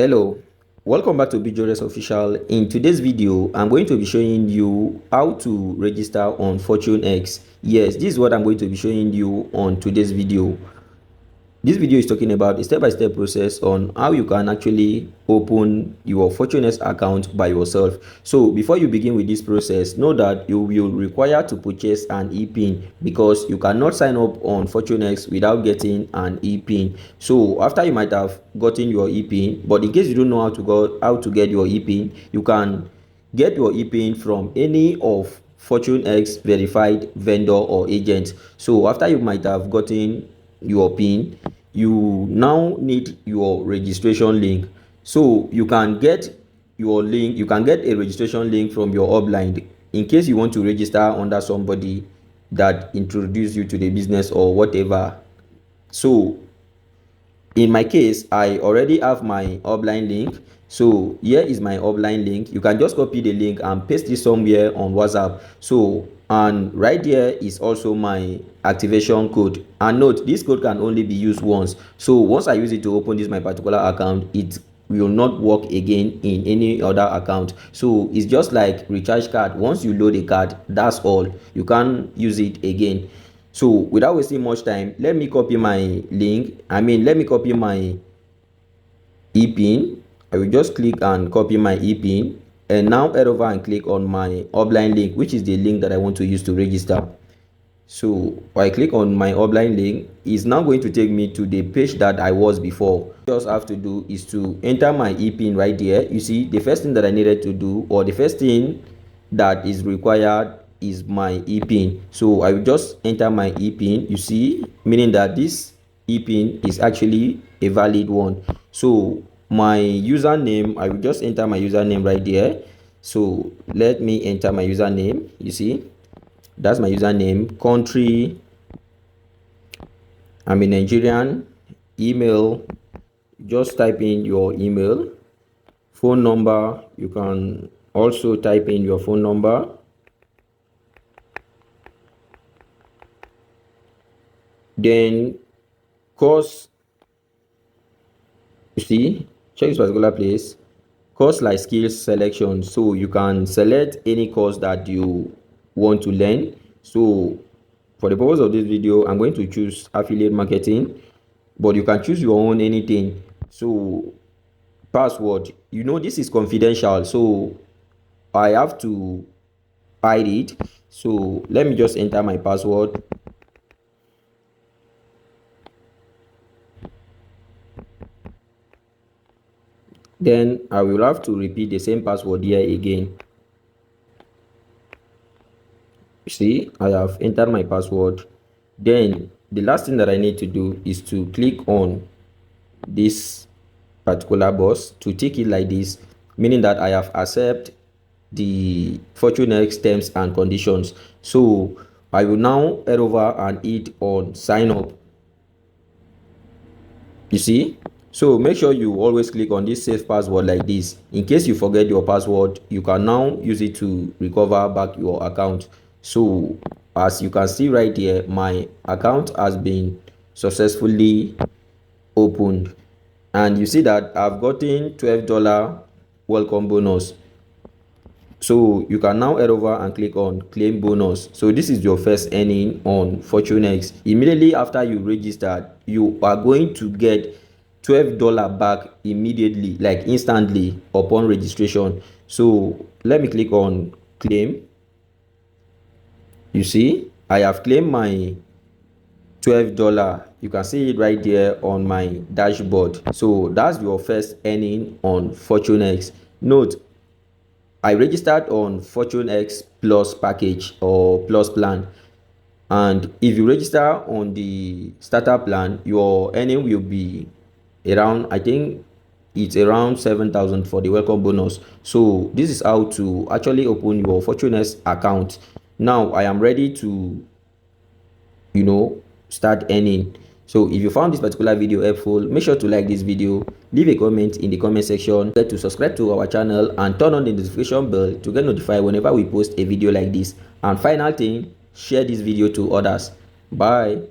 Hello, welcome back to BJorez Official. In today's video, I'm going to be showing you how to register on FortuneX. Yes, this is what I'm going to be showing you on today's video. This video is talking about a step-by-step process on how you can actually open your FortuneX account by yourself. So before you begin with this process, know that you will require to purchase an ePIN because you cannot sign up on FortuneX without getting an ePIN. So after you might have gotten your ePIN, but in case you don't know how to get your ePIN, you can get your ePIN from any of FortuneX verified vendor or agent. So after you might have gotten your pin, you now need your registration link. So you can get your link, you can get a registration link from your upline in case you want to register under somebody that introduced you to the business or whatever. So in my case, I already have my upline link. So here is my upline link. You can just copy the link and paste it somewhere on WhatsApp. So and right here is also my activation code, and note this code can only be used once. So once I use it to open this my particular account, it will not work again in any other account. So it's just like recharge card. Once you load a card, that's all. You can't use it again. So without wasting much time, let me copy my link. Let me copy my ePIN. I will just click and copy my ePIN, and now head over and click on my upline link, which is the link that I want to use to register. So I click on my upline link, it's now going to take me to the page that I was before. Just have to do is to enter my ePIN right there. You see, the first thing that I needed to do, or the first thing that is required, is my ePIN. So I will just enter my ePIN, you see, meaning that this ePIN is actually a valid one. So my username, I will just enter my username right there. So let me enter my username. You see, that's my username. Country, I'm a Nigerian. Email, just type in your email. Phone number, you can also type in your phone number. Then course, you see, check this particular place, course like skills selection. So you can select any course that you want to learn. So for the purpose of this video, I'm going to choose affiliate marketing, but you can choose your own anything. So password, you know, this is confidential, so I have to hide it. So let me just enter my password. Then I will have to repeat the same password here again. See, I have entered my password. Then the last thing that I need to do is to click on this particular box to tick it like this, meaning that I have accepted the FortuneX terms and conditions. So I will now head over and hit on sign up. You see, so make sure you always click on this save password like this. In case you forget your password, you can now use it to recover back your account. So as you can see right here, my account has been successfully opened, and you see that I've gotten $12 welcome bonus. So you can now head over and click on claim bonus. So this is your first earning on FortuneX. Immediately after you registered, you are going to get $12 back immediately, like instantly upon registration. So let me click on claim. You see, I have claimed my $12. You can see it right there on my dashboard. So that's your first earning on FortuneX. Note, I registered on FortuneX Plus package or Plus plan, and if you register on the starter plan, your earning will be around, I think it's around 7,000 for the welcome bonus. So this is how to actually open your FortuneX account. Now I am ready to, start earning. So if you found this particular video helpful, make sure to like this video, leave a comment in the comment section, to subscribe to our channel and turn on the notification bell to get notified whenever we post a video like this. And final thing, share this video to others. Bye.